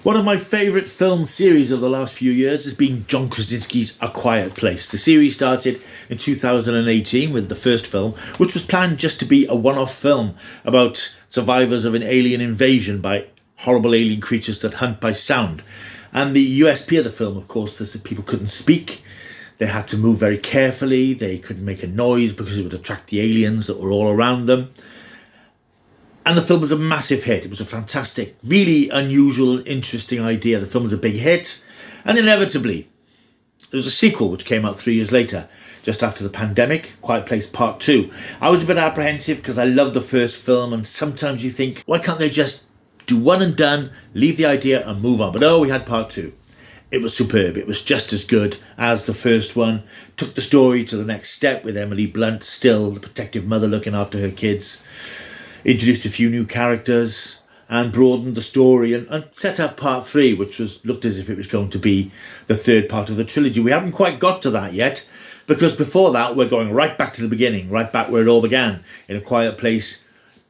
One of my favourite film series of the last few years has been John Krasinski's A Quiet Place. The series started in 2018 with the first film, which was planned just to be a one-off film about survivors of an alien invasion by horrible alien creatures that hunt by sound. And the USP of the film, of course, is that people couldn't speak. They had to move very carefully. They couldn't make a noise because it would attract the aliens that were all around them. And the film was a massive hit. It was a fantastic, really unusual, interesting idea. The film was a big hit. And inevitably, there was a sequel which came out 3 years later, just after the pandemic, Quiet Place Part 2. I was a bit apprehensive because I loved the first film, and sometimes you think, why can't they just do one and done, leave the idea and move on? But oh, we had Part 2. It was superb. It was just as good as the first one. Took the story to the next step with Emily Blunt, still the protective mother looking after her kids. Introduced a few new characters and broadened the story and set up Part 3, which looked as if it was going to be the third part of the trilogy. We haven't quite got to that yet, because before that we're going right back to the beginning, right back where it all began, in A Quiet Place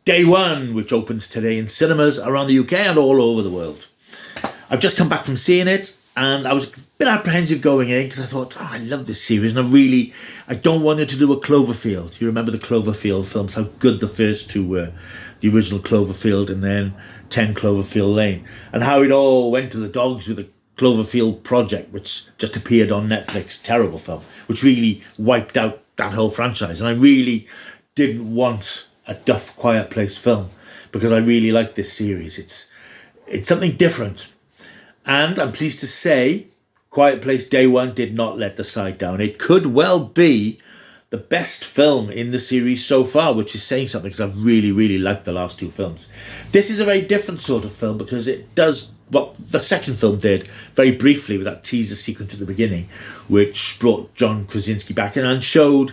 Day 1, which opens today in cinemas around the UK and all over the world. I've just come back from seeing it, and I was a bit apprehensive going in because I thought, I love this series, and I don't want it to do a Cloverfield. You remember the Cloverfield films, how good the first two were, the original Cloverfield and then 10 Cloverfield Lane, and how it all went to the dogs with the Cloverfield Project, which just appeared on Netflix. Terrible film, which really wiped out that whole franchise. And I really didn't want a Duff Quiet Place film because I really like this series. It's something different. And I'm pleased to say, Quiet Place Day 1 did not let the side down. It could well be the best film in the series so far, which is saying something because I've really, really liked the last two films. This is a very different sort of film because it does what the second film did very briefly with that teaser sequence at the beginning, which brought John Krasinski back and showed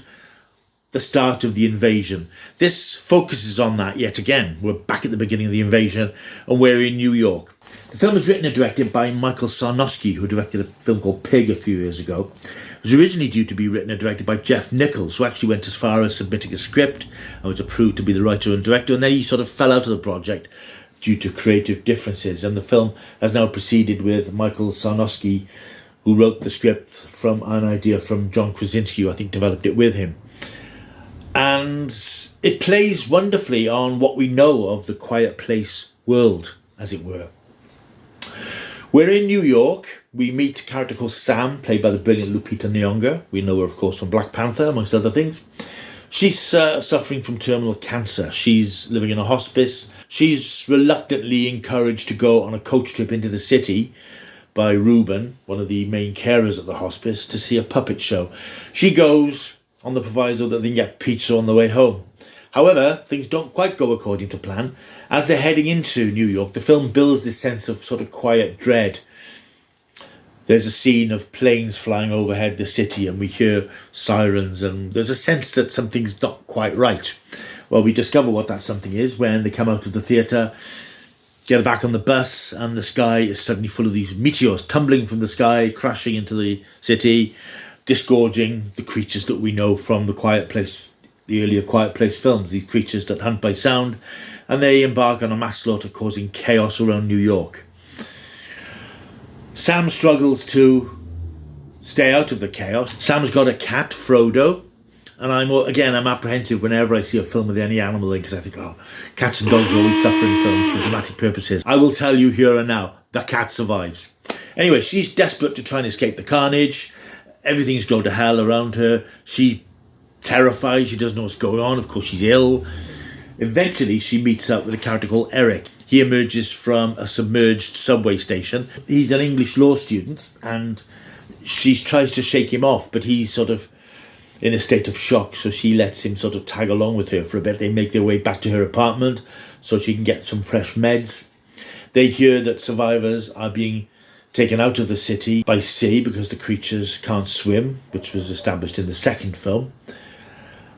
the start of the invasion. This focuses on that yet again. We're back at the beginning of the invasion and we're in New York. The film was written and directed by Michael Sarnowski, who directed a film called Pig a few years ago. It was originally due to be written and directed by Jeff Nichols, who actually went as far as submitting a script and was approved to be the writer and director, and then he sort of fell out of the project due to creative differences. And the film has now proceeded with Michael Sarnowski, who wrote the script from an idea from John Krasinski, who I think developed it with him. And it plays wonderfully on what we know of the Quiet Place world, as it were. We're in New York. We meet a character called Sam, played by the brilliant Lupita Nyong'o. We know her, of course, from Black Panther, amongst other things. She's suffering from terminal cancer. She's living in a hospice. She's reluctantly encouraged to go on a coach trip into the city by Ruben, one of the main carers at the hospice, to see a puppet show. She goes on the proviso that they can get pizza on the way home. However, things don't quite go according to plan. As they're heading into New York, the film builds this sense of sort of quiet dread. There's a scene of planes flying overhead the city and we hear sirens, and there's a sense that something's not quite right. Well, we discover what that something is when they come out of the theatre, get back on the bus, and the sky is suddenly full of these meteors tumbling from the sky, crashing into the city, disgorging the creatures that we know from the Quiet Place, the earlier Quiet Place films, these creatures that hunt by sound, and they embark on a mass slaughter causing chaos around New York. Sam struggles to stay out of the chaos. Sam's got a cat, Frodo, and I'm apprehensive whenever I see a film with any animal in, because I think, cats and dogs always suffer in films for dramatic purposes. I will tell you here and now, the cat survives. Anyway, she's desperate to try and escape the carnage. Everything's going to hell around her. She's terrified. She doesn't know what's going on. Of course, she's ill. Eventually, she meets up with a character called Eric. He emerges from a submerged subway station. He's an English law student, and she tries to shake him off, but he's sort of in a state of shock, so she lets him sort of tag along with her for a bit. They make their way back to her apartment so she can get some fresh meds. They hear that survivors are being taken out of the city by sea because the creatures can't swim, which was established in the second film.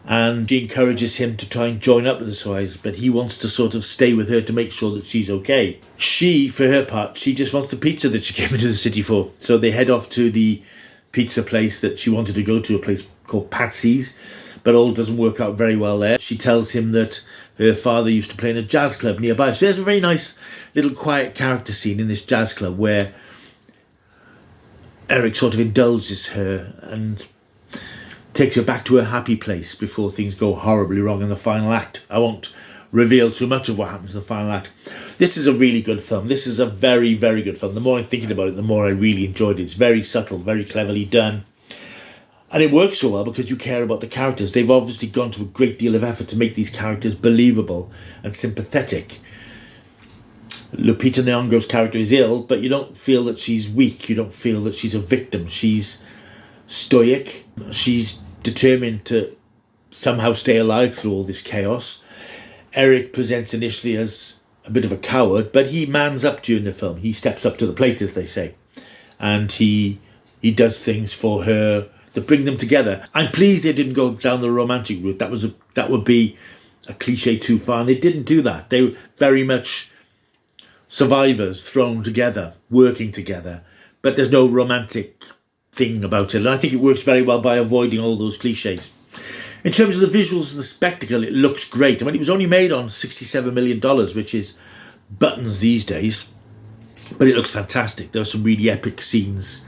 And she encourages him to try and join up with the survivors, but he wants to sort of stay with her to make sure that she's okay. She, for her part, she just wants the pizza that she came into the city for. So they head off to the pizza place that she wanted to go to, a place called Patsy's, but all doesn't work out very well there. She tells him that Her father used to play in a jazz club nearby. So there's a very nice little quiet character scene in this jazz club where Eric sort of indulges her and takes her back to her happy place before things go horribly wrong in the final act. I won't reveal too much of what happens in the final act. This is a really good film. This is a very, very good film. The more I'm thinking about it, the more I really enjoyed it. It's very subtle, very cleverly done. And it works so well because you care about the characters. They've obviously gone to a great deal of effort to make these characters believable and sympathetic. Lupita Nyong'o's character is ill, but you don't feel that she's weak. You don't feel that she's a victim. She's stoic. She's determined to somehow stay alive through all this chaos. Eric presents initially as a bit of a coward, but he mans up during the film. He steps up to the plate, as they say. And he does things for her that bring them together. I'm pleased they didn't go down the romantic route. That would be a cliche too far, and they didn't do that. They were very much survivors thrown together, working together, but there's no romantic thing about it. And I think it works very well by avoiding all those cliches. In terms of the visuals and the spectacle, it looks great. I mean, it was only made on $67 million, which is buttons these days, but it looks fantastic. There are some really epic scenes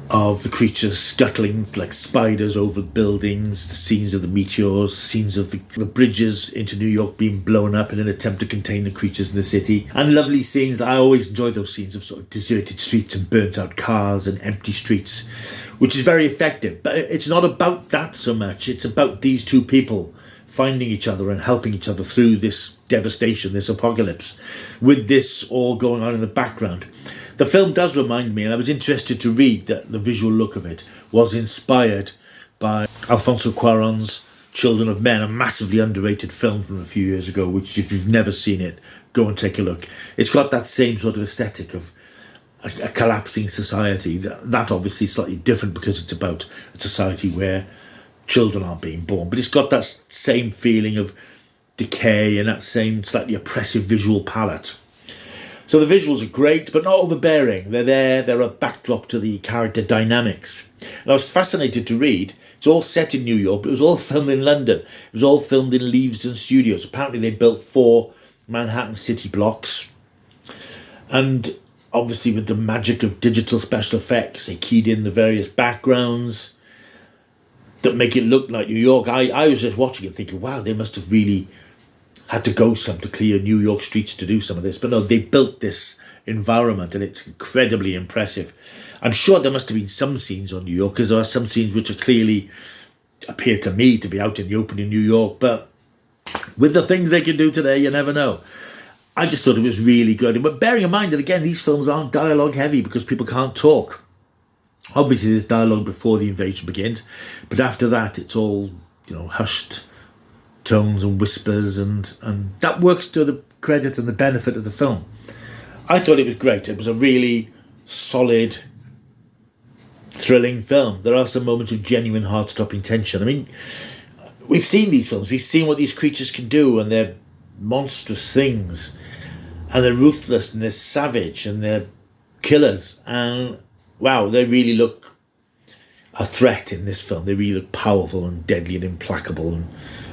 of the creatures scuttling like spiders over buildings, the scenes of the meteors, scenes of the bridges into New York being blown up in an attempt to contain the creatures in the city, and lovely scenes. I always enjoy those scenes of sort of deserted streets and burnt out cars and empty streets, which is very effective. But it's not about that so much. It's about these two people finding each other and helping each other through this devastation, this apocalypse, with this all going on in the background. The film does remind me, and I was interested to read that the visual look of it was inspired by Alfonso Cuarón's Children of Men, a massively underrated film from a few years ago, which if you've never seen it, go and take a look. It's got that same sort of aesthetic of a collapsing society. That obviously is slightly different because it's about a society where children aren't being born, but it's got that same feeling of decay and that same slightly oppressive visual palette. So the visuals are great, but not overbearing. They're there, they're a backdrop to the character dynamics. And I was fascinated to read, it's all set in New York, but it was all filmed in London. It was all filmed in Leavesden Studios. Apparently they built 4 Manhattan city blocks. And obviously with the magic of digital special effects, they keyed in the various backgrounds that make it look like New York. I was just watching it thinking, wow, they must have really had to go some to clear New York streets to do some of this. But no, they built this environment and it's incredibly impressive. I'm sure there must have been some scenes on New York, because there are some scenes which are clearly appear to me to be out in the open in New York. But with the things they can do today, you never know. I just thought it was really good. But bearing in mind that, again, these films aren't dialogue heavy because people can't talk. Obviously, there's dialogue before the invasion begins, but after that, it's all, hushed tones and whispers, and that works to the credit and the benefit of the film. I thought it was great. It was a really solid, thrilling film. There are some moments of genuine heart-stopping tension. I mean, we've seen these films. We've seen what these creatures can do, and they're monstrous things, and they're ruthless, and they're savage, and they're killers, and wow, they really look a threat in this film. They really look powerful and deadly and implacable and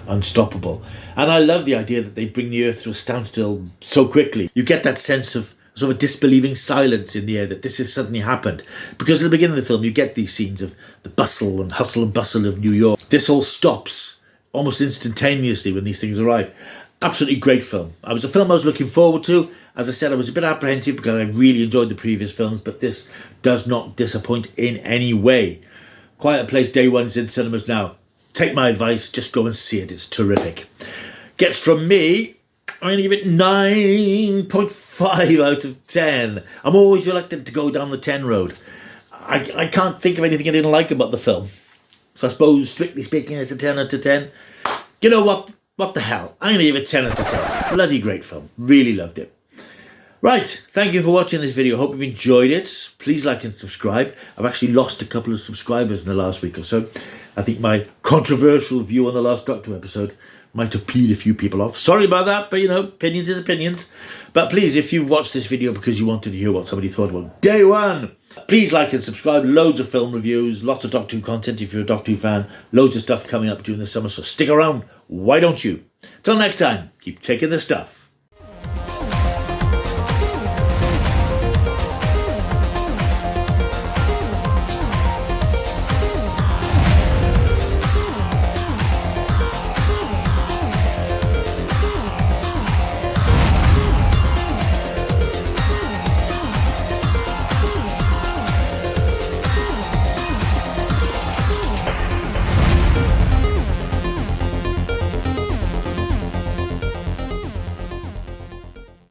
unstoppable. And I love the idea that they bring the earth to a standstill so quickly. You get that sense of sort of a disbelieving silence in the air that this has suddenly happened. Because at the beginning of the film, you get these scenes of the bustle and hustle and bustle of New York. This all stops almost instantaneously when these things arrive. Absolutely great film. It was a film I was looking forward to. As I said, I was a bit apprehensive because I really enjoyed the previous films, but this does not disappoint in any way. Quiet Place Day 1 is in cinemas now. Take my advice, just go and see it. It's terrific. Gets from me, I'm going to give it 9.5 out of 10. I'm always reluctant to go down the 10 road. I can't think of anything I didn't like about the film. So I suppose, strictly speaking, it's a 10 out of 10. You know what? What the hell? I'm going to give it 10 out of 10. Bloody great film. Really loved it. Right, thank you for watching this video. Hope you've enjoyed it. Please like and subscribe. I've actually lost a couple of subscribers in the last week or so. I think my controversial view on the Last Doctor episode might have peed a few people off. Sorry about that, but opinions is opinions. But please, if you've watched this video because you wanted to hear what somebody thought about Day One, please like and subscribe. Loads of film reviews, lots of Doctor Who content if you're a Doctor Who fan. Loads of stuff coming up during the summer, so stick around. Why don't you? Till next time, keep taking the stuff.